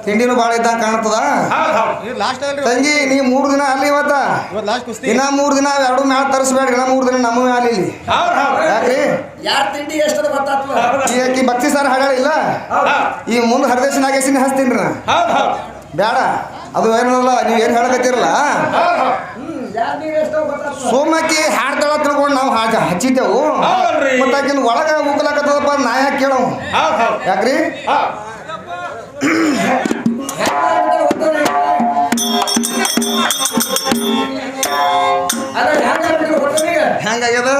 ತಿಂಡಿನೂ ಭಾಳ ಇದ್ದಂಗೆ ಕಾಣ್ತದ. ತಂಗಿ ನೀ 3 ದಿನ ಅಲ್ಲಿ ಇವತ್ತ ಇನ್ನ 3 ದಿನ 2 ಮ್ಯಾಲ ತರಿಸ್ಬೇಡ್ರಿ. ಇನ್ನ 3 ದಿನ ನಮ್ಮ ಮ್ಯಾಲ ಇಲ್ಲಿ ಯಾಕ್ರಿ ಯಾರ್ ತಿಂಡಿ ಎಷ್ಟದ ಗೊತ್ತಾಗ್ತದ. ಈ ಭಕ್ತಿ ಸಾರ ಹಾಡಿಲ್ಲ ಈ ಮುಂದೆ ಹರದೇಶ ನಾಗೇಶಿನ ಹಚ್ತೀನಿ ನಾ ಬೇಡ ಅದು ಏನಲ್ಲ ನೀವು ಏನು ಹೇಳಕತ್ತೀರಲ್ಲ ಸೋಮಕ್ಕಿ ಹಾಡ್ತಾಳ ತಿಳ್ಕೊಂಡು ನಾವು ಹಚ್ಚಿದ್ದೆವು ಮತ್ತೆ ಆಕಿನ ಒಳಗ ಉಗ್ಲಾಕತ್ತದಪ್ಪ ನಾ ಯಾಕೆ ಕೇಳವು ಯಾಕ್ರಿ ಹೆಂಗಾಗ್ಯದ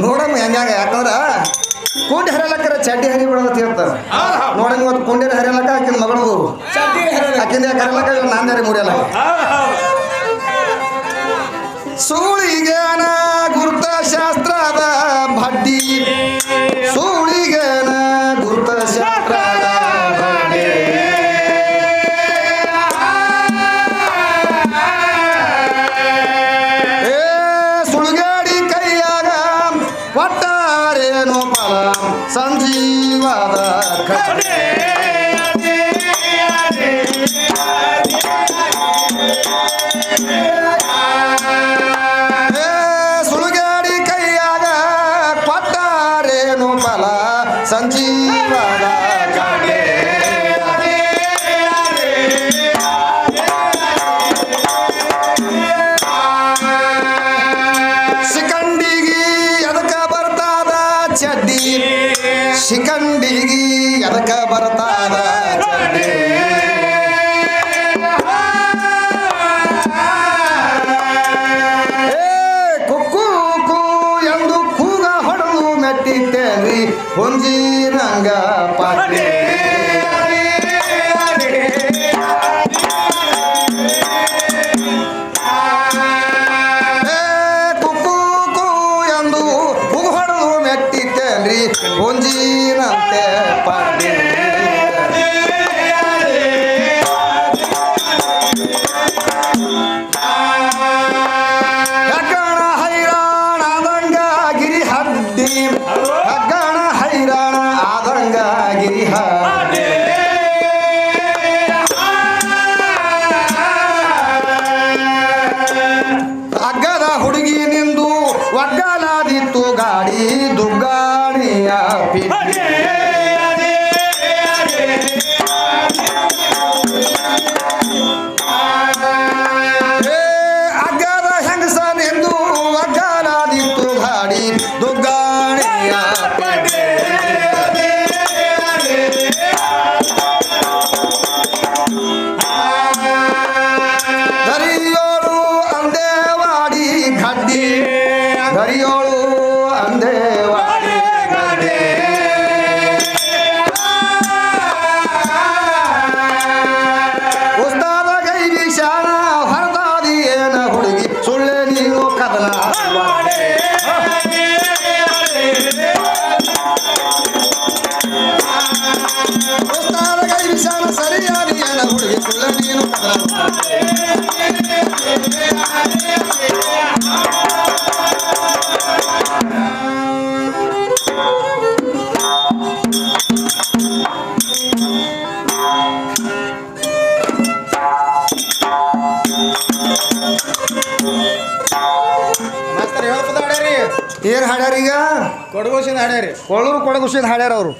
ನೋಡಮ್ಮ ಹೆಂಗ ಯಾಕಂದ್ರ ಕುಂಡಿ ಹರಿಯಲಕ್ಕರ ಚಡ್ಡಿ ಹರಿ ಬಿಡೋದು ಹೇಳ್ತಾರ ನೋಡಿ ಇವತ್ತು ಕುಂಡಿ ಹರಿಯಲಕ್ಕ ಆಕಿನ ಮಗಳದು ಆಕಿಂದ ಯಾಕೆ ಹರಿಯಲಕ್ಕ ನಾಂದಾರಿ ಮುಡಿಯಲ್ಲ ಸೂಳಿಗೇನ ಗುರುತ ಶಾಸ್ತ್ರದ ಬಡ್ಡಿ ಸೂಳಿಗೇನ ಗುರುತ ಶಾಸ್ತ್ರದ ಬಡ್ಡಿ ಸುಳ್ಗಾಡಿ ಕೈಯಾಗ ಒಟ್ಟಾರೇನು ಫಲ ಸಂಜೀವದ ಕಡೆ ಸುಳ್ಗಾಡಿ ಕೈಯಾಗ ಕೊಟ್ಟಾರೇನು ಫಲ ಸಂಜೀವದ ಕಡೆ ಶಿಖಂಡಿಗಿ ಎದಕ ಬರ್ತಾದ ಚಡ್ಡಿ ಶಿಖಂಡಿಗಿ ಎದಕ ಬರ್ತಾದ ಚಡ್ಡಿ ಕುಕ್ಕು ಎಂದು ಕೂಗ ಹೊಡೆದು ಮೆಟ್ಟಿದ್ದೇನ್ರಿ ಹೊಂಜಿರಂಗ ಪಾಟಿ ಹೊಂಜಿನಂತೆ ಪಾಡಿ ಹಗ್ಗಣ ಹೈರಾಣ ಆದಂಗ ಗಿರಿ ಹಡ್ಡಿ ಹಗ್ಗಣ ಹೈರಾಣ ಆದಂಗ ಗಿರಿ ಹಡ್ಡಿ ಹಗ್ಗದ ಹುಡುಗಿ ನಿಂದು ಒಗ್ಗಲಾದಿತ್ತು ಗಾಡಿ ದುಗ್ಗಾಣಿಯ ಪಿಟ್ಟಿ ಅಗ್ಗದ ಹೆಂಗಸ ನಿಂದು ಒಗ್ಗಲಾದಿತ್ತು ಗಾಡಿ ದುಗ್ಗಾಣಿಯ ಪಿಟ್ಟಿ ದರಿಯೋಳು ಅಂದೇವಾಡಿ ಗಡ್ಡಿ ದರಿಯೋಳು ಅಂದೇವಾಡಿ ಗಡ್ಡಿ ಉಸ್ತಾದ ಗೈರಿ ಶಾಣ ಹೊರದಾದಿ ಏನ ಹುಡುಗಿ ಸುಳ್ಳೆ ನೀನು ಕದನ ಉಸ್ತಾದ ಗೈರಿ ಶಾಣ ಸರಿಯಾದಿ ಏನ ಹುಡುಗಿ ಸುಳ್ಳೆ ನೀನು ಕದನ ಏನ್ ಹಾಡ್ಯಾರ ಈಗ ಕೊಡಗುಸಿನ ಹಾಡ್ಯಾರಿ ಕೊಳ್ಳೂರು ಕೊಡಗುಸಿನ ಹಾಡ್ಯಾರ ಅವರು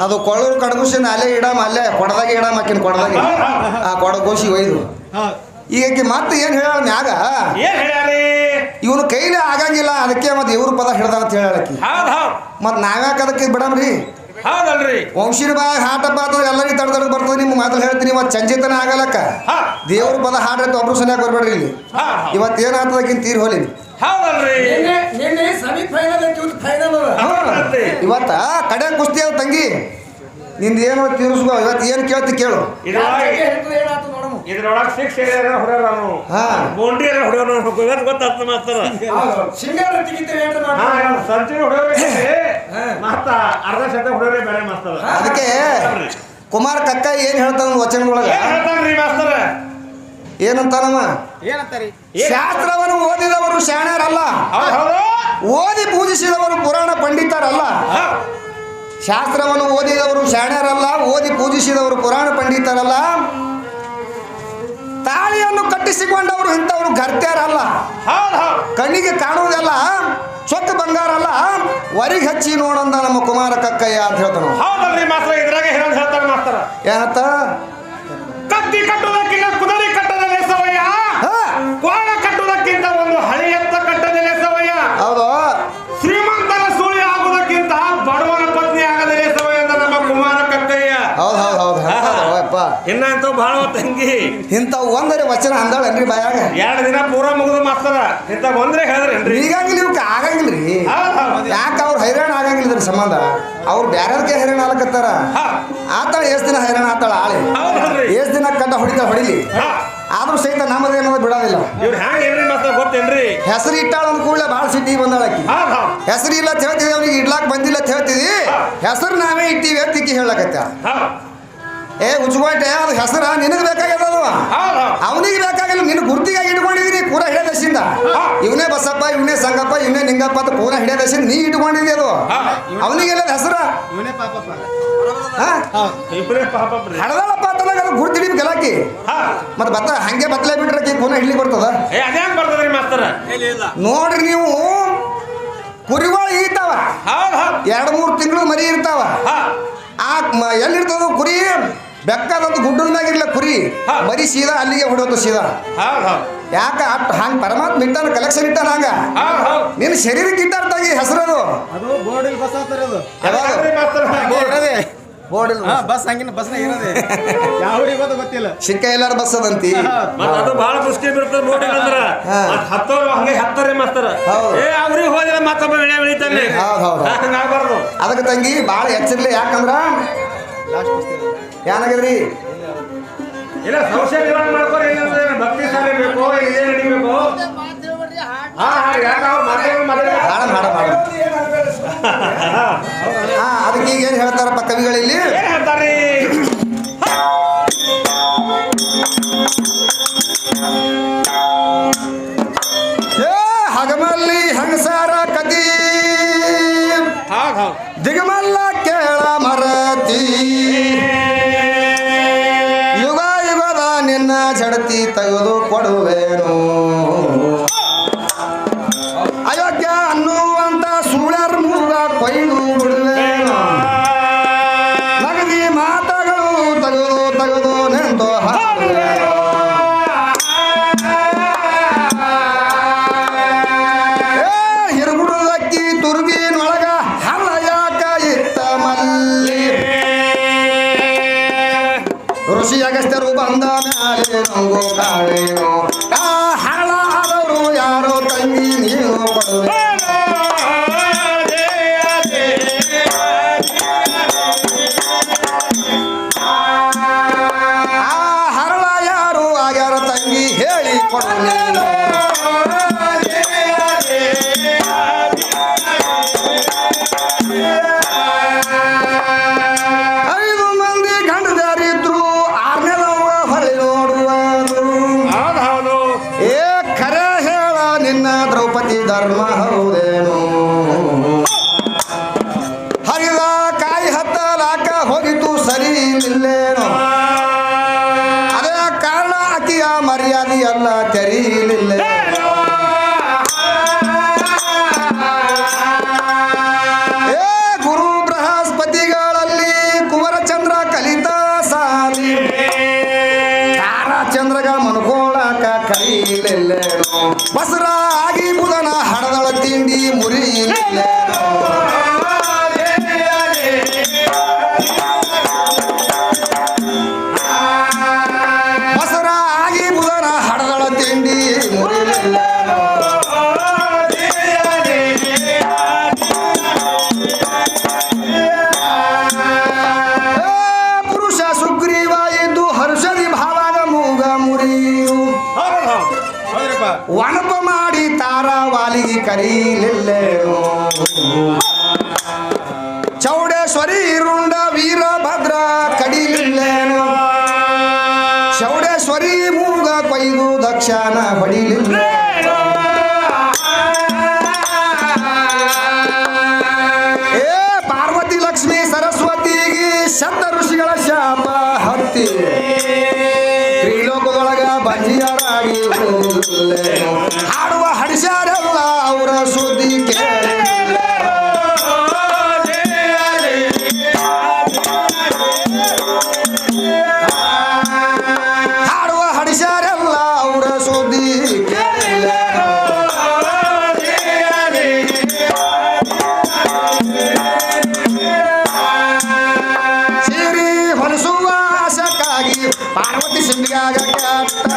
ಅದು ಕೊಳ್ಳೂರು ಕಡಗುಸಿನ ಅಲ್ಲೇ ಇಡಮ್ ಅಲ್ಲೇ ಕೊಡದಾಗ ಇಡಮ್ ಆಕಿನ ಕೊಡದಾಗ ಆ ಕೊಡಗೋಸಿ ಒಯ್ದು ಈಗ ಮತ್ತೆ ಏನ್ ಹೇಳ ಮ್ಯಾಗ ಇವನು ಕೈಲೇ ಆಗಂಗಿಲ್ಲ ಅದಕ್ಕೆ ಮತ್ತೆ ಇವ್ರ ಪದ ಹಿಡ್ದಾರ ಅಂತ ಹೇಳಕ್ಕೆ ಮತ್ ನಾವ್ಯಾಕ ಅದಕ್ಕೆ ಬಿಡಮ್ರಿ ವಂಶಿನ ಬಾ ಹಾಟಪ್ಪ ಅಂತಂದ್ರೆ ಎಲ್ಲರಿಗೂ ತಡೆದು ಬರ್ತದೆ ನಿಮ್ಮ ಮಾತಲ್ಲಿ ಹೇಳ್ತೀನಿ ಇವತ್ತು ಚಂಜಿತನ ಆಗಲಕ್ಕ ದೇವ್ರ ಪದ ಹಾಡ್ರಿ ಒಬ್ರು ಸರಿಯಾಗಿ ಬರ್ಬೇಡ್ರಿ ಇಲ್ಲಿ ಇವತ್ತು ಏನಾಗ್ತದಕ್ಕಿಂತ ತೀರ್ ಹೋಲಿ ಇವತ್ತ ಕಡೆ ಕುಸ್ತಿ ಅವ ತಂಗಿ ನಿಂದ ಏನು ತೀರಿಸ್ಕೋ ಇವತ್ತು ಏನು ಕೇಳ್ತಿ ಕೇಳು ಇದ್ರೊಳಗೆ 6 ಹೊಡೆಯೋರು ಬೌಂಡ್ರಿ ಹೊಡೆಯೋರು ಇವತ್ತು ಗೊತ್ತಾಗ್ತದೆ ಮಾಸ್ತರ ಸಂಚರಿ ಹೊಡೆಯೋರು ಮತ್ತ ಅರ್ಧ ಶತ ಹೊಡೆಯೋರೇ ಬೇರೆ ಮಾಸ್ತರ ಅದಕ್ಕೆ ಕುಮಾರ್ ಕಕ್ಕ ಏನ್ ಹೇಳ್ತಾನ ವಚನದೊಳಗ ಮಾಸ್ತರ ಏನಂತಾನಮ್ಮ ಏನಂತಾರಿ ಶಾಸ್ತ್ರವನ್ನು ಓದಿದವರು ಶಾಣ್ಯರಲ್ಲ ಓದಿ ಪೂಜಿಸಿದವರು ಪುರಾಣ ಪಂಡಿತರಲ್ಲ, ಶಾಸ್ತ್ರವನ್ನು ಓದಿದವರು ಶಾಣ್ಯರಲ್ಲ, ಓದಿ ಪೂಜಿಸಿದವರು ಪುರಾಣ ಪಂಡಿತರಲ್ಲ, ತಾಳಿಯನ್ನು ಕಟ್ಟಿಸಿಕೊಂಡವರು ಇಂಥವರು ಗರ್ತ್ಯಾರಲ್ಲ, ಕಣ್ಣಿಗೆ ಕಾಣುವುದಲ್ಲ ಚೊಕ್ಕ ಬಂಗಾರ ಅಲ್ಲ, ವರಿಗೆ ಹಚ್ಚಿ ನೋಡಂದ ನಮ್ಮ ಕುಮಾರ ಕಕ್ಕಯ್ಯ ಅಂತ ಹೇಳ್ತಾನ. ಹೌದಲ್ರಿ ಮಾಸ್ತರ, ಇದ್ರಾಗ ಹೇಳೋದು ಹೇಳ್ತಾರ ಮಾಸ್ತರ. ಏನತ್ತ? ಕತ್ತಿ ಕಟ್ಟುವುದಕ್ಕಿಂತ ಕುದುರೆ ಕಟ್ಟದ ಲೇಸವಯ್ಯ, ಕೋಣ ಕಟ್ಟುವುದಕ್ಕಿಂತ ಒಂದು ಹಳಿ ಎತ್ತ ಕಟ್ಟದ ಲೇಸವಯ್ಯ. ಹೌದು. ಶ್ರೀಮಂತರ ಸುಳಿ ಆಗುವುದಕ್ಕಿಂತ ಬಡವನ ಪತ್ನಿ ಆಗದ ಲೇಸವಯ್ಯ ಅಂತ ನಮ್ಮ ಕುಮಾರ ಕಕ್ಕಯ್ಯ. ಹೌದು ಹೌದು ಹೌದು ಹೌದಪ್ಪ. ಇನ್ನ ಅಂತ ಬಹಳ ತಂಗಿ ಇಂಥ ಒಂದರೆ ವಚನ ಅಂದಾಳನ್ರಿ ಬಾಯಾಗ. 2 ದಿನ ಪೂರ ಮುಗಿದು ಮಾಸ್ತರ ಇಂಥ ಒಂದ್ರೆ ಹೇಳಿದ್ರೇನ್ರಿ? ಈಗಾಗಿಲ್ಲ ಇವಕ್ಕೆ ಆಗಂಗಿಲ್ರಿ. ಯಾಕೆ ಅವ್ರು ಹೈರಾಣ ಆಗಂಗಿಲ್ಲ ಇದ್ರ ಸಂಬಂಧ. ಅವ್ರು ಬ್ಯಾರದಕ್ಕೆ ಹೈರಾಣ ಆಲಕತ್ತಾರ. ಆತಾಳ ಎಷ್ಟ್ ದಿನ ಹೈರಾಣ ಆತಾಳ ಆಳಿ, ಎಷ್ಟ್ ದಿನ ಕಡ್ಡ ಹೊಡಿಲಿ, ಆದ್ರೂ ಸಹಿತ ನಮ್ಮದೇನೋದು ಬಿಡೋದಿಲ್ಲ. ಇವ್ರು ಹ್ಯಾಂಗ ಏನ್ರಿ ಮಾಸ್ತರ ಗೊತ್ತೇನ್ರಿ? ಹೆಸರು ಇಟ್ಟಾಳ ಅಂದ ಕೂಡಲೇ ಭಾಳ ಸಿಟ್ಟಿ ಬಂದಾಳಕಿ. ಹೆಸರು ಇಲ್ಲ ಅಂತ ಹೇಳ್ತಿದ್ವಿ, ಅವ್ನಿಗೆ ಇಡ್ಲಾಕ್ ಬಂದಿಲ್ಲ ಅಂತ ಹೇಳ್ತಿದ್ವಿ, ಹೆಸರು ನಾವೇ ಇಟ್ಟಿವಿ ಅಂತ ತಿಕ್ಕಿ ಹೇಳಕತ್ತ. ಏ ಉಚ್ಕೋಟೆ, ಅದು ಹೆಸರ ನಿನಗೆ ಬೇಕಾಗ್ಯದ, ಅದು ಅವನಿಗೆ ಬೇಕಾಗಿಲ್ಲ. ನಿನ್ನ ಗುರ್ತಿಗಾಗಿ ಇಟ್ಕೊಂಡಿದೀನಿ ಪೂರ ಹಿಡಿಯದಶಿಂದ. ಇವನೇ ಬಸಪ್ಪ, ಇವನೇ ಸಂಗಪ್ಪ, ಇವನೇ ನಿಂಗಪ್ಪ ಅಂತ ಪೂರ ಹಿಡಿಯದಶಿಂದ ನೀ ಇಟ್ಕೊಂಡಿದಿ. ಅದು ಅವನಿಗೆಲ್ಲ ಹೆಸರ ಹಡದಳಪ್ಪ ಅಂತಂದಾಗ ಅದು ಗುರ್ತು ಹಿಡಿಬೇಕು ಎಲ್ಲಾಕಿ. ಮತ್ತೆ ಬತ್ತ ಹಂಗೆ ಬತ್ತಲೇ ಬಿಟ್ರೆ ಪುನಃ ಹಿಡ್ಲಿಕ್ಕೆ ಬರ್ತದ? ನೋಡ್ರಿ ನೀವು, ಕುರಿಗಳು ಈತಾವ, 2-3 ತಿಂಗಳು ಮರಿ ಇರ್ತಾವ. ಎಲ್ಲಿರ್ತದ ಕುರಿ? ಬೆಕ್ಕದಂತ ಗುಡ್ಡದ ಮ್ಯಾಗ ಇರ್ಲ ಕುರಿ ಮರಿ ಸೀದಾ ಅಲ್ಲಿಗೆ ಹೊಡೋದು ಸೀದಾ. ಯಾಕ ಅಟ್ ಹಂಗ ಪರಮಾತ್ಮ ಇಟ್ಟಾನ, ಕಲೆಕ್ಷನ್ ಇಟ್ಟಾನ. ಹಂಗ ನಿನ್ನ ಶರೀರಕ್ಕೆ ಇಟ್ಟಾರ್ತಾಗಿ ಹೆಸರದು. ಬಸ್ ಹಂಗಿನ ಬಸ್ ಯಾವ ಗೊತ್ತಿಲ್ಲ, ಸಿಕ್ಕ ಎಲ್ಲಾರು ಬಸ್ ಅದಂತಿ. ಅದು ಬಹಳ ಮುಷ್ಟಿ ಬಿಡ್ತದೆ ಬೋರ್ಡಿಂಗ್ ಅಂದ್ರ ಹತ್ತೋರು ಹಂಗೆ ಹತ್ತಾರೆ ಮಾಸ್ತರ. ಅವ್ರಿಗೆ ಹೋದ್ರೆ ಮತ್ತೊಬ್ಬ ಬೆಳಿತಾನೆ. ಹಂಗಾಗಬಾರ್ದು. ಅದಕ್ಕೆ ತಂಗಿ ಭಾಳ ಎಚ್ಚರ್ಲಿ. ಯಾಕಂದ್ರ ಏನಾಗಿದ್ರಿ ಇಲ್ಲ ಸಂಶಯ ನಿವಾರಣೆ ಮಾಡ್ಕೋರಿ. ಭಕ್ತಿ ಸಾಲೆ ಬೇಕು, ಇದೇ ನಡಿಬೇಕು. ಅದಕ್ಕೆ ಈಗ ಏನ್ ಹೇಳ್ತಾರಪ್ಪ ಕವಿಗಳಲ್ಲಿ? ಏನ್ ಹೇಳ್ತಾರ್ರಿ? ಹಗಮಲ್ಲಿ ಹಂಗಸಾರ ಕತಿ ದಿಗಮಲ್ಲ ಕೇಳ ಮರತಿ, ಯುಗ ಯುಗದ ನಿನ್ನ ಜಡತಿ ತೆಗೆದು ಕೊಡುವೇನು, ಅಯೋಗ್ಯ ಅನ್ನುವಂತ ಸುಳ್ಯರ್ ಮೂಗ ಕೊಯ್ದು ಬಿಡುವೇನು, ನಗದಿ ಮಾತಗಳು ತೆಗೆದು ತೆಗೆದು ನಿಂತು ಹಾಕುವೇನು, ಹಿರುಗುಡುದಕ್ಕಿ ತುರುಗಿನೊಳಗ ಹಳ್ಳ ಯಾಕ ಇತ್ತ ಮಲ್ಲಿ, ಋಷಿ ಅಗಸ್ತ್ಯರು ಬಂದ ಮ್ಯಾಲೆ ನಂಗು ಕಾಳೇನು, ಆ ಹಳ್ಳ ಆದವರು ಯಾರೋ ತಂಗಿ ನೀನು ಕೊಡುವೆ, ಆ ಹರಳ ಯಾರು ಆಗ್ಯಾರ ತಂಗಿ ಹೇಳಿ ಕೊಡುವೆ. 5 ಮಂದಿ ಗಂಡದಾರಿದ್ರು 6ನೇದವ ಹೊಳೆ ನೋಡುವುದು. ಏ ಖರೆ ಹೇಳ ನಿನ್ನ ದ್ರೌಪದಿ ಧರ್ಮ ಹೌದೇನು, ಹರಿದ ಕಾಯಿ ಹತ್ತಲಾಕ ಹೋಗಿತು ಸರಿ ಇಲ್ಲೇನು, ಅದೇ ಕಾರಣ ಆಕಿಯ ಮರ್ಯಾದೆಯಲ್ಲ ತೆರೀಲಿಲ್ಲೇನು, ಗುರು ಬೃಹಸ್ಪತಿಗಳಲ್ಲಿ ಕುವರಚಂದ್ರ ಕಲಿತ ಸಾಲಿ, ತಾರಾಚಂದ್ರಗ ಮನ್ಕೋಳಕ ಕರೀಲಿಲ್ಲೇನು, ಬಸರ ಆಗಿ ಬುಧನ ಹಡದಳ ತಿಂಡಿ ಮುರಿಲಿಲ್ಲೇನು, ಬಸರ ಆಗಿ ಬುಧನ ಹಡದಳ ತಿಂಡಿ ಮುರಿಲಿಲ್ಲೇನು, ಪುರುಷ ಸುಗ್ರೀವ ಇದ್ದು ಹರ್ಷದಿ ಭಾವಾಗ ಮೂಗ ಮುರಿಯು, ಒಣಪ ಮಾಡಿ ತಾರಾವಾಲಿಗೆ ಕರೀಲಿಲ್ಲೇನು, ಚೌಡೇಶ್ವರಿ ರುಂಡ ವೀರಭದ್ರ ಕಡಿಲಿಲ್ಲೇನು, ಚೌಡೇಶ್ವರಿ ಮೂಗ ಕೊಯ್ದು ದಕ್ಷನ ಹೊಡಿಲಿಲ್ಲೇನು, ಸುದ್ದಿ ಕೇಳಿಲ್ಲ ಹಾಡುವ ಹಡಿಸ್ಯಾರೆಲ್ಲ ಅವರ ಸುದ್ದಿ ಕೇಳಿಲ್ಲ ಸೀರಿ ಹೊಲಿಸುವ ಆಸಕ್ಕಾಗಿ ಪಾರ್ವತಿ ಸಿಂಧಿಗಾಗ ಕೆಟ್ಟ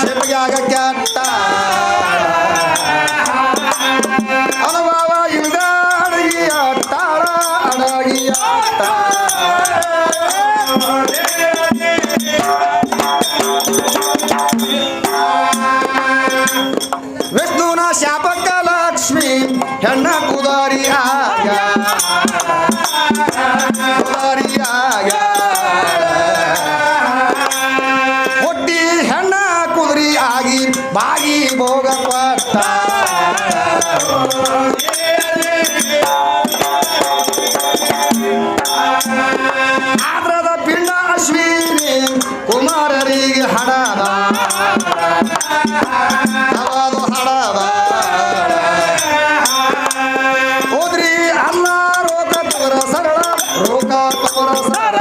ಶಿವಗಾಗ ಕೆಟ್ಟ ಅನುಭವ ಇಲ್ದ ಅಡಗಿಯ ತಾಳ ಅಡಗಿಯ ವಿಷ್ಣುನ ಶಾಪಕ ಲಕ್ಷ್ಮಿ ಹೆಣ್ಣ ಕುದಾರಿಯಾಗ ಹುಟ್ಟಿ ಹೆಣ್ಣ ಕುದುರಿ ಆಗಿ ಬಾಗಿ ಭೋಗ ಪಟ್ಟ ಆದ್ರದ ಪಿಂಡ ಅಶ್ವಿನಿ ಕುಮಾರರಿಗೆ ಹಡದ ಅವದು ಹಡದ ಹೋದ್ರಿ ಅಲ್ಲ ರೋಗ ತೋರ ಸರಳ ರೋಗ ತೋರ ಸರಳ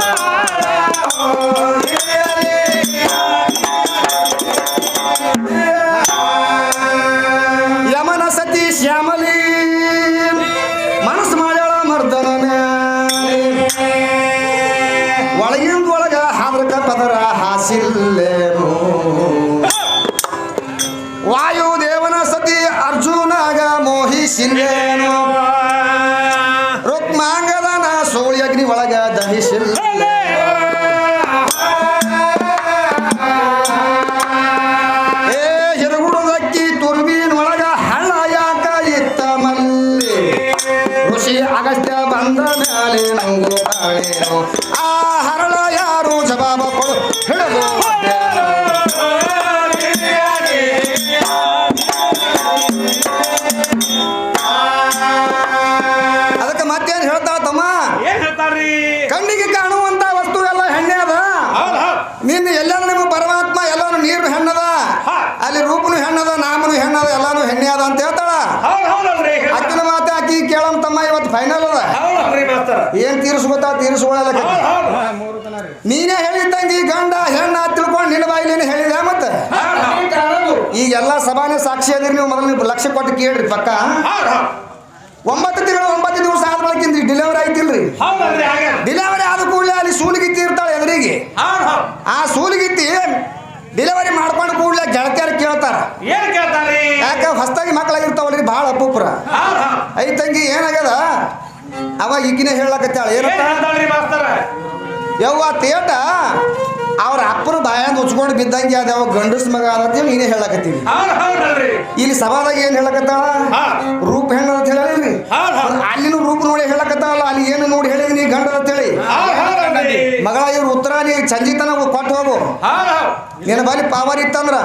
ಯಮನ ಸತಿ ಶ್ಯಾಮಲಿ ಮನಸ್ಸು ಮಾಡ್ಯಾಳ ಮರ್ದನ ಒಳಗಿಂದ ಒಳಗ ಹಾದ್ರಕ ಪದರ ಹಾಸಿಲ್ಲೇನು ವಾಯುದೇವನ ಸತಿ ಅರ್ಜುನಾಗ ಮೋಹಿಸಿಲ್ಲೇನು ರುಕ್ಮಾಂಗದನ ಸೋಳಿ ಅಗ್ನಿ ಒಳಗ ದಹಿಸಿಲ್ಲ ಏ ಹಿರುಗುಡದಕ್ಕಿ ತುರ್ಬೀನೊಳಗ ಹಳ್ಳ ಯಾಕ ಇತ್ತ ಮಲ್ಲಿ ಋಷಿ ಅಗಸ್ತ್ಯ ಬಂದ ಮ್ಯಾಲೆ ನಂಗು ಕಾಣೇನು ಆ ಹರಳ ಯಾರು ಜವಾಬ ಕೊಡು ಹಿಡಿದು ಅದಕ್ಕೆ ಮತ್ತೇನು ಹೇಳ್ತಾಳ ತಮ್ಮ ಏನ್ ಹೇಳ್ತಾರ್ರಿ ಕಣ್ಣಿಗೆ ಕಾಣುವಂತ ವಸ್ತು ಎಲ್ಲ ಹೆಣ್ಣೆ ಅದ ನಿನ್ನ ಎಲ್ಲಾನು ನಿಮ್ಮ ಪರಮಾತ್ಮ ಎಲ್ಲಾನು ನೀರು ಹೆಣ್ಣದ ಅಲ್ಲಿ ರೂಪನು ಹೆಣ್ಣದ ನಾಮನು ಹೆಣ್ಣದ ಎಲ್ಲಾನು ಹೆಣ್ಣೆ ಅದ ಅಂತ ಹೇಳ್ತಾಳ ಹೌದಲ್ರಿ ಅಕ್ಕಿನ ಮಾತೆ ಆಕಿ ಕೇಳಮ್ ತಮ್ಮ ಇವತ್ತು ಫೈನಲ್ ಅದ ಹೌದಲ್ರಿ ಮಾಸ್ತರ ಏನ್ ತೀರಿಸ್ಕೊತಾ ತೀರಿಸ್ಕೊಳ್ಳಲ್ಲ ಮೂರು ತನ ರೀ ನೀನೇ ಹೇಳಿದ್ದಂಗೆ ಈ ಗಂಡ ಹೆಣ್ಣ ತಿಳ್ಕೊಂಡು ನಿನ್ನ ಬಾಯಿಲೇನೆ ಹೇಳಿದೆ ಮತ್ತೆ ಈಗೆಲ್ಲ ಸಭಾನೇ ಸಾಕ್ಷಿ ಅದಿರಿ ನೀವು ಮೊದಲು ನೀವು ಲಕ್ಷ ಕೊಟ್ಟು ಕೇಳ್ರಿ ಪಕ್ಕ 9 ತಿಂಗಳು 9 ದಿವಸ ಆದ ಬಳಕಿಂದ್ರಿ ಡಿಲಿವರಿ ಆಯ್ತಿಲ್ರಿ ಹೌದಲ್ರಿ ಹಾಗೆ ಡಿಲಿವರಿ ಆದ ಕೂಡಲೇ ಅಲ್ಲಿ ಸೂಲಿಗಿತ್ತಿ ಇರ್ತಾಳೆ ಎದುರಿಗೆ ಆ ಸೂಲಿಗಿತ್ತಿ ಡೆಲಿವರಿ ಮಾಡ್ಕೊಂಡು ಕೂಡಲೇ ಗೆಳತಿಯರು ಕೇಳ್ತಾರ ಏನ್ ಕೇಳ್ತಾರ್ರಿ ಯಾಕ ಹೊಸದಾಗಿ ಮಕ್ಕಳಾಗಿರ್ತಾವಲ್ರಿ ಭಾಳ ಅಪೂಪ್ರ ಐ ತಂಗಿ ಏನಾಗ್ಯದ ಅವಾಗ ಈಗಿನೇ ಹೇಳಕತ್ತಾಳ ಏನಂತ ಹೇಳ್ತಾಳ್ರಿ ಮಾಸ್ತರ ಯವ್ವ ತೇಟ ಅವ್ರ ಅಪ್ಪನ ಬಾಯಂದ ಉಚ್ಕೊಂಡು ಬಿದ್ದಂಗೆ ಅದ ಯಾವ ಗಂಡಸ್ ಮಗ ಅದ ನೀನೇ ಹೇಳಕತ್ತೀವಿ ಹೌದಲ್ರಿ ಇಲ್ಲಿ ಸಭಾದಾಗ ಏನ್ ಹೇಳಕತ್ತಾಳ ರೂಪ ಹೆಣ್ಣ ಅಂತ ಹೇಳಿದ್ರಿ ಅಲ್ಲಿನೂ ರೂಪ ನೋಡಿ ಹೇಳಕತ್ತಾವಲ್ಲ ಅಲ್ಲಿ ಏನು ನೋಡಿ ಹೇಳಿದ್ರಿ ನೀ ಗಂಡ ಅಂತ ಹೇಳಿ ಮಗಳ ಇವ್ರ ಉತ್ತರ ನೀ ಸಂಜಿತನ ಕೊಟ್ಟು ಹೋಗು ನಿನ್ನ ಬಲಿ ಪಾವರ್ ಇತ್ತಂದ್ರ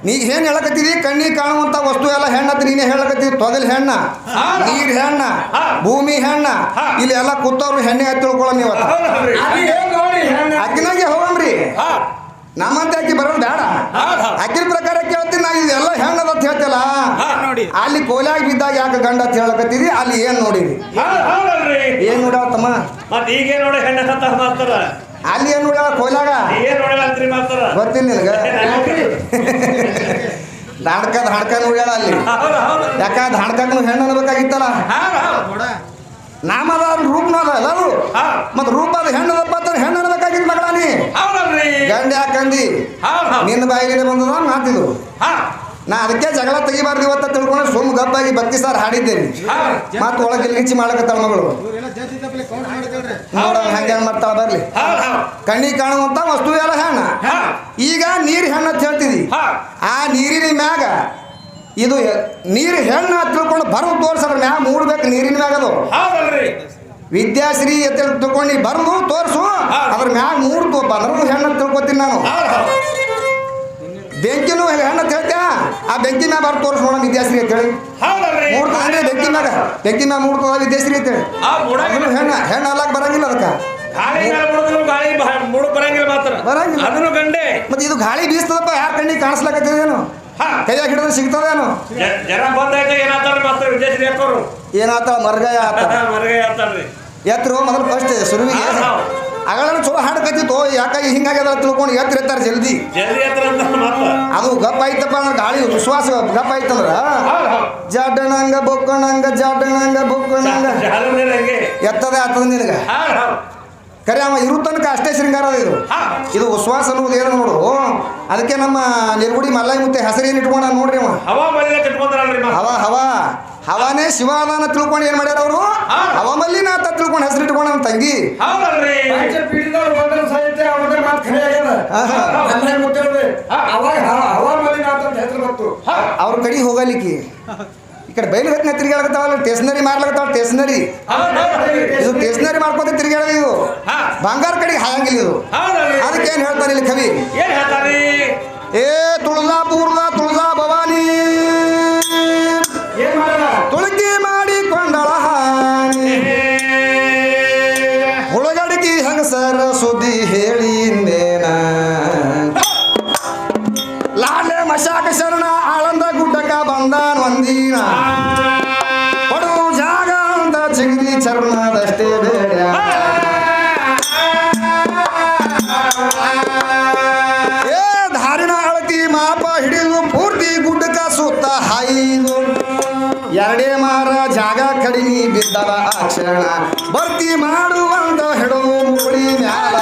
ನೀ ಏನ್ ಹೇಳಕತ್ತೀರಿ ಕಣ್ಣಿಗೆ ಕಾಣುವಂತ ವಸ್ತು ಎಲ್ಲ ಹೆಣ್ಣತ್ ನೀನೇ ಹೇಳಕತ್ತೀವಿ ತೊಗಲ್ ಹೆಣ್ಣ ನೀರ್ ಹೆಣ್ಣ ಭೂಮಿ ಹೆಣ್ಣ ಇಲ್ಲಿ ಎಲ್ಲ ಕೂತವ್ರು ಹೆಣ್ಣೆ ಅಂತ ತಿಳ್ಕೊಳ್ಳ ನೀವು ಅಕ್ಕಿನಾಗೆ ಹೋಗಮ್ರಿ ನಮ್ಮಂತ ಅಕ್ಕಿ ಬರೋದು ಬೇಡ ಅಕ್ಕಿನ ಪ್ರಕಾರ ಕೇಳ್ತೀನಿ ನಾ ಇದೆಲ್ಲ ಹೆಣ್ಣದ ಅಂತ ಹೇಳ್ತಿಲ್ಲ ಅಲ್ಲಿ ಕೋಲಾಗಿ ಬಿದ್ದಾಗ ಯಾಕೆ ಗಂಡ ಅಂತ ಹೇಳಕತ್ತೀರಿ ಅಲ್ಲಿ ಏನ್ ನೋಡಿರಿ ಏನ್ ನೋಡ್ಯಾವತ್ತಮ್ಮ ಮತ್ ಈಗ ನೋಡಿ ಹೆಣ್ಣ ಮಾಸ್ತರ ಅಲ್ಲಿ ಏನ್ ನೋಡ್ಯಾವ ಕೋಲಾಗ ಏನ್ ನೋಡಲ್ರಿ ಮಾಸ್ತರ ಗೊತ್ತಿಲ್ಲ ನಿನಗ ದಾಡ್ಕ ನೋಡ್ಯಾಳ ಅಲ್ಲಿ ಯಾಕ ದಾಡ್ಕನು ಹೆಣ್ಣು ಅನ್ಬೇಕಾಗಿತ್ತಲ್ಲ ನಾಮದ ರೂಪನ ಅದ ಅಲ್ಲ ಅದು ಮತ್ ರೂಪ ಅದ ಹೆಣ್ಣದಪ್ಪ ಅಂತ ಹೆಣ್ಣು ಅನ್ಬೇಕಾಗಿತ್ತು ಮಗಳ ನೀ ಗಂಡ ಯಾಕಂದಿ ನಿನ್ನ ಬಾಯಿಗೆ ಬಂದದ ಮಾತಿದ್ರು ನಾ ಅದಕ್ಕೆ ಜಗಳ ತೆಗಿಬಾರ್ದು ಇವತ್ತ ತಿಳ್ಕೊಂಡು ಸುಮ್ ಗಬ್ಬಾಗಿ ಭಕ್ತಿ ಸಾರ್ ಹಾಡಿದ್ದೇನೆ ಮತ್ ಒಳಗೆ ಲಿಂಚಿ ಮಾಡಕತ್ತಾಳ ಮಗಳು ನೋಡ ಹಂಗ ಮಾಡ್ತಾಳ ಬರ್ಲಿ ಕಣ್ಣಿಗೆ ಕಾಣುವಂತ ವಸ್ತು ಎಲ್ಲ ಹೆಣ್ಣ ಈಗ ನೀರ್ ಹೆಣ್ಣ ಅಂತ ಹೇಳ್ತಿದಿ ಆ ನೀರಿನ ಮ್ಯಾಗ ಇದು ನೀರು ಹೆಣ್ಣ ತಿಳ್ಕೊಂಡು ಬರೋದು ತೋರ್ಸದ್ರ ಮ್ಯಾಗ ಮೂಡ್ಬೇಕು ನೀರಿನ ಮ್ಯಾಗ ಅದು ವಿದ್ಯಾಶ್ರೀ ಅಂತ ತಿಳ್ಕೊಂಡು ನೀ ಬರೋದು ತೋರ್ಸು ಅದ್ರ ಮ್ಯಾಗ ಮೂಡ್ತು ಬಂದ್ರೂ ಹೆಣ್ಣ ತಿಳ್ಕೊತೀನಿ ನಾನು ಬೆಂಕಿನೂ ಹೆಣ್ಣ ಹೇಳ್ತ್ಯಾ ಆ ಬೆಂಕಿ ಮ್ಯಾಗ ಬರ್ ತೋರ್ಸ್ ನೋಡ ವಿದ್ಯಾಶ್ರೀ ಅಂತ ಹೇಳಿ ಮೂಡ್ತದ ಬೆಂಕಿ ಮ್ಯಾಗ ಮೂಡ್ತದ ವಿದ್ಯಾಶ್ರೀ ಅಂತ ಹೇಳಿ ಹೆಣ್ಣ ಅಲ್ಲಾಕ ಬರಂಗಿಲ್ಲ ಅದಕ್ಕ ಬರಂಗಿಲ್ಲ ಮತ್ತೆ ಇದು ಗಾಳಿ ಬೀಸ್ತದಪ್ಪ ಯಾರ ಕಣ್ಣಿಗೆ ಕಾಣಿಸ್ಲಾಕತ್ತೇನು ಕೈಯಾಗ ಹಿಡಿದ್ರೆ ಸಿಗ್ತದೇನು ಜನ ಬಂದೈತೆ ಏನಾಗ್ತಾರ ಮಾಸ್ತರ ವಿದೇಶಿ ಹಾಕೋರು ಏನಾತ ಮರ್ಗಾಯ ಆತ ಮರಗೆ ಹೇಳ್ತಾರ್ರಿ ಎತ್ತರು ಮೊದಲು ಫಸ್ಟ್ ಶುರುವಿಗೆ ಅಗಳನ್ನ ಚಲೋ ಹಾಡಕತ್ತಿತ್ತು ಯಾಕಾಗಿ ಹಿಂಗಾಗ್ಯದ ತಿಳ್ಕೊಂಡು ಎತ್ತರ ಜಲ್ದಿ ಜಲ್ದಿ ಹತ್ರ ಅಂತ ಮಾತು ಅದು ಗಪ್ಪ ಐತಪ್ಪ ಅಂದ್ರೆ ಗಾಳಿ ವಿಶ್ವಾಸ ಗಪ್ಪ ಐತಂದ್ರ ಜಾಡಣಂಗ ಬೊಕ್ಕಣಂಗ ಜಾಡಣಂಗ ಬೊಕ್ಕಣಂಗ ಎತ್ತದ ಆತದ ನಿನಗ ಕರೆ ಅವ ಇರು ತನಕ ಅಷ್ಟೇ ಶೃಂಗಾರ ಇದು ಇದು ವಿಶ್ವಾಸ ಅನ್ನೋದು ಏನು ನೋಡು ಅದಕ್ಕೆ ನಮ್ಮ ನಿರ್ಗುಡಿ ಮಲ್ಲೈ ಮುತ್ತೆ ಹೆಸರೇನು ಇಟ್ಕೊಂಡ ನೋಡ್ರಿ ಅವ ಹವಾನೇ ಶಿವ ಅದಾನ ತಿಳ್ಕೊಂಡು ಏನ್ ಮಾಡ್ಯಾರ ಅವರು ಹವಾಮಲ್ಲಿನಾಥ ತಿಳ್ಕೊಂಡು ಹೆಸರು ಇಟ್ಕೊಂಡ ನಮ್ಮ ತಂಗಿ ಅವ್ರ ಕಡೆ ಹೋಗಲಿಕ್ಕೆ ಈ ಕಡೆ ಬಯಲು ಹೊತ್ತಿನ ತಿರುಗಾಡಕತ್ತಾವಲ್ಲ ಟೇಷನರಿ ಮಾರ್ಲಕತ್ತಾವ ಟೇಷನರಿ ಇದು ಟೇಷನರಿ ಮಾಡ್ಕೋತ ತಿರುಗಾಡ ಇದು ಬಂಗಾರ ಕಡೆಗೆ ಹಾಯಂಗಿಲ್ಲ ಇದು ಅದಕ್ಕೆ ಏನ್ ಹೇಳ್ತಾರೆ ಇಲ್ಲಿ ಕವಿ ಏ ತುಳಜಾಪುರದ ತುಳಜಾ ಭವಾನಿ ತುಳಕಿ ಮಾಡಿಕೊಂಡಳ ಹಾನಿ ಹುಳಗಡಿಗೆ ಹಂಗಸರ ಸುದ್ದಿ ಹೇಳಿ ಇನ್ನೇನ ಲಾಲೆ ಮಶಾಕ ಶರಣ ಆಳಂದ ಗುಡ್ಡಕ ಬಂದಾನ್ ಒಂದಿನ ಕೊಡು ಜಾಗ ಅಂತ ಚಿಗರಿ ಚರ್ಮದಷ್ಟೇ ಬೇಡ ಏ ಧಾರಿನ ಅಳತಿ ಮಾಪ ಹಿಡಿದು ಪೂರ್ತಿ ಗುಡ್ಡಕ ಸುತ್ತ ಹಾಯಿದು ಎರಡೇ ಮಾರ ಜಾಗ ಕಡಿಮೆ ಬಿದ್ದವ ಆ ಕ್ಷಣ ಭರ್ತಿ ಮಾಡುವಂತ ಹಿಡಿದು ಮುಗುಳಿ ಮ್ಯಾಲ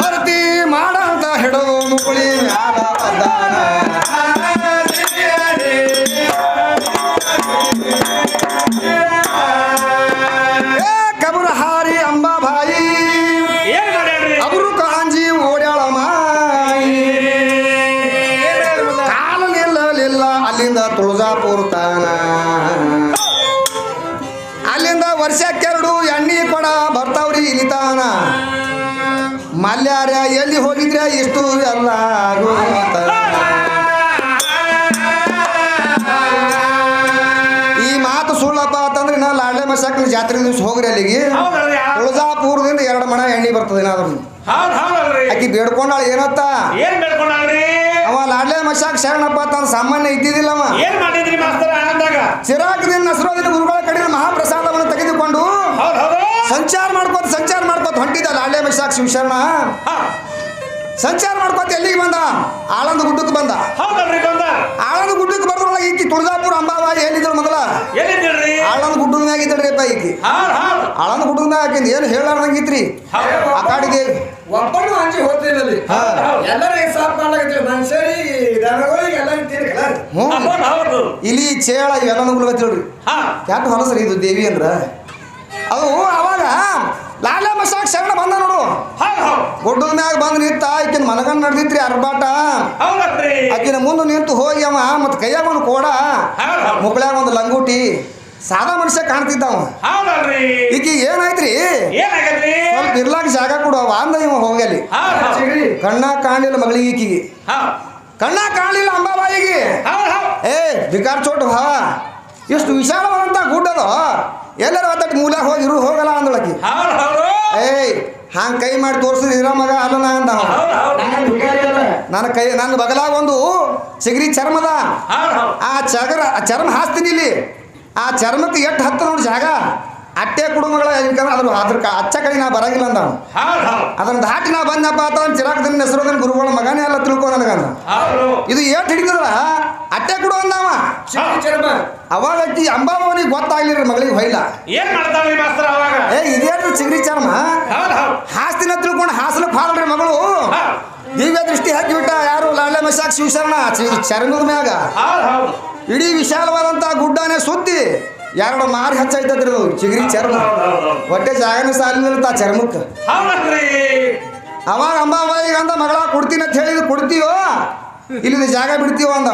ಭರ್ತಿ ಮಾಡಂತ ಹಿಡಿದು ಮುಗುಳಿ ಮ್ಯಾಲ ಬದ್ದಾನ ಕಬುರ ಹಾರಿ ಅಂಬಾಬಾಯಿ ಅವರು ಕಾಂಜಿ ಓಡ್ಯಾಳ ಮಾಯಿ ಕಾಲ ನಿಲ್ಲಲಿಲ್ಲ ಅಲ್ಲಿಂದ ತುಳಜಾಪುರ ತಾನ ಅಲ್ಲಿಂದ ವರ್ಷಕ್ಕೆರಡು ಎಣ್ಣಿ ಕೊಡ ಬರ್ತಾವ್ರಿ ಇಲಿತಾನ ಮಲ್ಯಾರ್ಯ ಎಲ್ಲಿ ಹೋಗಿದ್ರೆ ಇಷ್ಟು ಎಲ್ಲ ಆಗೋತ ಈ ಮಾತು ಸುಳ್ಳಪ್ಪ ಅಂತಂದ್ರೆ ನಾ ಲಾಡ್ಲೆ ಮಸಾಕ್ನ ಜಾತ್ರೆ ದಿವಸ ಹೋಗ್ರಿ ಅಲ್ಲಿಗೆ ತುಳಜಾಪುರದಿಂದ 2 ಮಣ ಎಣ್ಣೆ ಬರ್ತದೆ ಏನಾದ್ರು ಆಕಿ ಬೇಡ್ಕೊಂಡಾಳ ಏನತ್ತ ಅವ ಲಾಡ್ಲೆ ಮಸಾಕ್ ಶರಣಪ್ಪ ಅಂತ ಸಾಮಾನ್ಯ ಇದ್ದಿದ್ದಿಲ್ಲ ಅವ ಚಿರಾಕದಿನ ನಸರೋದಿನ ಗುರುಗಳ ಕಡೆ ಮಹಾಪ್ರಸಾದವನ್ನು ತೆಗೆದುಕೊಂಡು ಸಂಚಾರ ಮಾಡ್ಕೋತ ಹೊಂಟಿದ್ದ ಲಾಡ್ಲೆ ಮಸಾಕ್ ಶಿವಶರಣ ಸಂಚಾರ ಮಾಡ್ಕೋತ ಎಲ್ಲಿಗೆ ಬಂದ ಆಳಂದ ಗುಡ್ಡಕ್ಕೆ ಬಂದ ಆಳಂದ ಗುಡ್ಡಕ್ಕೆ ಬರ್ದ್ರೊಳಗೆ ಈಕಿ ತುಳಜಾಪುರ ಅಂಬಾಬಾಯಿ ಹೇಳಿದ್ರು ಮೊದಲ ಆಳಂದ ಗುಡ್ಡದ ಮ್ಯಾಗ ಇದ್ದಳ್ರಿಪ್ಪ ಈಕಿ ಆಳಂದ ಗುಡ್ಡದ ಮ್ಯಾಗ ಹಾಕಿಂದ ಏನು ಹೇಳಾರ್ದಂಗಿತ್ರಿ ಆ ಕಾಡಿಗೆ ಒಬ್ಬನು ಅಂಜಿ ಹೋಗ್ತಿದ್ದಲ್ಲಿ ಎಲ್ಲರೂ ಸಾಫ್ ಮಾಡ್ಲಾಕತ್ತೀವಿ ಮನುಷ್ಯರಿ ದನಗಳಿಗೆ ಎಲ್ಲ ಇಲಿ ಚೇಳ ಇವೆಲ್ಲ ನುಗ್ಲಕತ್ತಿಳ್ರಿ ಯಾಕೆ ಹೊಲಸ್ರಿ ಇದು ದೇವಿ ಅಂದ್ರ ಅದು ಅವಾಗ ಲಾಲ ಮಸಾಕ್ ಶರಣ ಬಂದ ನೋಡು ಗುಡ್ಡದ ಮ್ಯಾಗ ಬಂದು ನಿಂತ ಆಕಿನ ಮನಗನ್ ನಡೆದಿತ್ರಿ ಅರ್ಬಾಟ ಆಕಿನ ಮುಂದೆ ನಿಂತು ಹೋಗಿ ಅವ ಮತ್ ಕೈಯಾಗ ಒಂದು ಕೋಡ ಮುಕ್ಳ್ಯಾಗ ಒಂದು ಲಂಗೋಟಿ ಸಾದಾ ಮನುಷ್ಯ ಕಾಣ್ತಿದ್ದವ ಈಗ ಏನಾಯ್ತ್ರಿ ಸ್ವಲ್ಪ ಇರ್ಲಾಕ ಜಾಗ ಕೊಡುವ ಅಂದ ಇವ ಹೋಗಲಿ ಕಣ್ಣ ಕಾಣಲಿಲ್ಲ ಮಗಳಿಗೆ ಈಕಿಗೆ ಕಣ್ಣ ಕಾಣಲಿಲ್ಲ ಅಂಬಾಬಾಯಿಗೆ ಏ ಬಿಕಾರ್ ಚೋಟು ಹಾ ಎಷ್ಟು ವಿಶಾಲವಾದಂತ ಗುಡ್ಡದ ಎಲ್ಲರೂ ಒತ್ತಟ್ಟು ಮೂಲ್ಯಾಗ ಹೋಗಿರು ಹೋಗಲ್ಲ ಅಂದಳಕಿ ಏಯ್ ಹಾಂಗ್ ಕೈ ಮಾಡಿ ತೋರ್ಸಿದ್ರೆ ಇರೋ ಮಗ ಅಲ್ಲ ಅಂದ ನನ್ನ ಬಗಲಾಗ ಒಂದು ಚಿಗರಿ ಚರ್ಮದ ಆ ಚರ್ಮ ಹಾಸ್ತೀನಿ ಇಲ್ಲಿ ಆ ಚರ್ಮಕ್ಕೆ ಎಷ್ಟು ಹತ್ತ ನೋಡಿ ಜಾಗ ಅಟ್ಟೆ ಕುಡುಂಬಗಳ ಅದ್ರ ಅಚ್ಚ ಕಡೆ ನಾ ಬರಂಗಿಲ್ಲ ಅಂದ ಅದನ್ನ ದಾಟಿ ನಾ ಬಂದಪ್ಪ ಅಂತ ಚಿರಾಕದಿನ ಹೆಸರೋದನ್ನ ಗುರುಗಳ ಮಗನೇ ಎಲ್ಲ ತಿಳ್ಕೊ ನನಗಂದ ಇದು ಏಟ್ ಹಿಡಿದಲ್ಲ ಅಟ್ಟೆ ಕೊಡು ಅಂದವ ಅವಾಗ ಅಕ್ಕಿ ಅಂಬಾಬವನಿಗೆ ಗೊತ್ತಾಗ್ಲಿರಿ ಮಗಳಿಗೆ ಹೊಯ್ಲ ಏ ಇದೇನು ಚಿಗರಿ ಚರ್ಮ ಹಾಸ್ತಿನ ತಿಳ್ಕೊಂಡು ಹಾಸಲಕ್ಕೆ ಹಾಲ್ರಿ ಮಗಳು ದಿವ್ಯ ದೃಷ್ಟಿ ಹಾಕಿಬಿಟ್ಟ ಯಾರು ಲಾಡ್ಲೆ ಮಸಾಕ್ ಶಿವಶರಣ ಚರ್ಮದ ಮ್ಯಾಗ ಇಡೀ ವಿಶಾಲವಾದಂತ ಗುಡ್ಡನೇ ಸುದ್ದಿ 2 ಮಾರಿ ಹಚ್ಚೈತದ್ರಿ ಅದು ಚಿಗರಿ ಚರ್ಮ ಹೊಟ್ಟೆ ಜಾಗನೇ ಸಾಲಿಲ್ಲ ಚರ್ಮಕ್ಕೆ ಅವಾಗ ಅಂಬಾಬಾಯಿಗೆ ಅಂದ ಮಗಳ ಕೊಡ್ತೀನಿ ಅಂತ ಹೇಳಿದ್ ಕೊಡ್ತೀವೋ ಇಲ್ಲಿ ಜಾಗ ಬಿಡ್ತೀವೋ ಅಂದ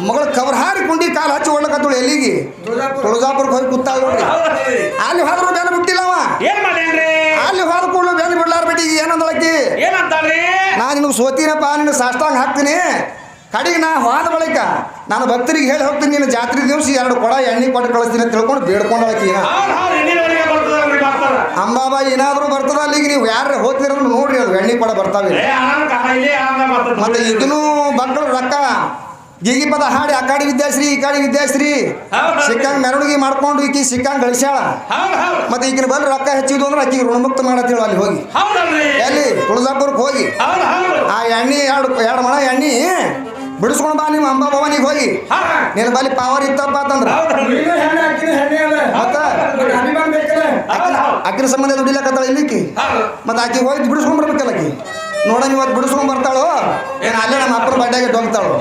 ಮಗಳ ಕವರ್ ಹಾರಿ ಕುಂಡಿ ಕಾಲು ಹಚ್ಚಿ ಒಳ್ಳಕತ್ತಳು ಎಲ್ಲಿಗೆ ತುಳಜಾಪುರಕ್ಕೆ ಹೋಗಿ ಕೂತಾಳ ನೋಡ್ರಿ ಅಲ್ಲಿ ಹೋದ್ರು ಬೇನೆ ಬಿಟ್ಟಿಲ್ಲ ಅವ ಅಲ್ಲಿ ಹೋದ ಕೂಡಲು ಬೇನೆ ಬಿಡ್ಲಾರ ಬಿಟ್ಟಿಗೆ ಏನಂದಳಕ್ಕಿ ನಾ ನಿನಗೆ ಸೋತೀನಪ್ಪ ನಿನ್ನ ಸಾಷ್ಟಾಂಗ ಹಾಕ್ತೀನಿ ಕಡೆಗೆ ನಾ ಹೋದ ಬಳಿಕ ನಾನು ಭಕ್ತರಿಗೆ ಹೇಳಿ ಹೋಗ್ತೀನಿ ನೀನು ಜಾತ್ರೆ ದಿವಸ 2 ಕೊಡ ಎಣ್ಣೆ ಕೊಟ್ಟು ಕಳಿಸ್ತೀನಿ ಅಂತ ತಿಳ್ಕೊಂಡು ಬೇಡ್ಕೊಂಡಳಕ್ಕಿ ಏನಾದ್ರೂ ಬರ್ತದ ಅಲ್ಲಿಗೆ ನೀವು ಯಾರು ಹೋಗ್ತೀರ ನೋಡ್ರಿ ಅದು ಎಣ್ಣೆ ಕೂಡ ಬರ್ತಾವೆ ಮತ್ತೆ ಇದನ್ನು ಮಕ್ಕಳು ರೊಕ್ಕ ಗೀಗಿ ಪದ ಹಾಡಿ ಆ ಕಾಡಿ ವಿದ್ಯಾಶ್ರೀ ಈ ಕಾಡಿ ವಿದ್ಯಾಶ್ರೀ ಸಿಕ್ಕಂಗ್ ಮೆರವಣಿಗೆ ಮಾಡ್ಕೊಂಡು ಈಕಿ ಸಿಕ್ಕಂಗ್ ಗಳಿಸ್ಯಾಳ ಮತ್ತೆ ಈಗಿನ ಬಂದು ರೊಕ್ಕ ಹೆಚ್ಚಿದ್ವು ಅಂದ್ರೆ ಆಕಿಗೆ ಋಣಮುಕ್ತ ಮಾಡತ್ತೇಳು ಅಲ್ಲಿ ಹೋಗಿ ಎಲ್ಲಿ ತುಳಜಾಪುರಕ್ಕೆ ಹೋಗಿ ಆ ಎಣ್ಣೆ ಎರಡು ಮಣ ಎಣ್ಣೆ ಬಿಡಿಸ್ಕೊಂಡು ಬಾ ನೀವು ಅಂಬಾ ಭವನಿಗೆ ಹೋಗಿ ನಿನ್ನ ಬಲ್ಲಿ ಪವರ್ ಇತ್ತಪ್ಪ ಅಂತಂದ್ರ ಮತ್ತ ಅಕ್ಕಿನ ಸಂಬಂಧ ದುಡಿಲಕತ್ತಾಳ ಇಲ್ಲಿಕ್ಕಿ ಮತ್ತೆ ಆಕಿ ಹೋಗಿ ಬಿಡಿಸ್ಕೊಂಡ್ ಬರ್ಬೇಕಲ್ಲ ಆಕಿ ನೋಡ ಇವತ್ತು ಬಿಡಿಸ್ಕೊಂಡ್ ಬರ್ತಾಳು ಏನ್ ಅಲ್ಲೇ ನಮ್ಮ ಅಪ್ಪನ ಬಡ್ಡೆಗೆ ಡೊಗ್ತಾಳು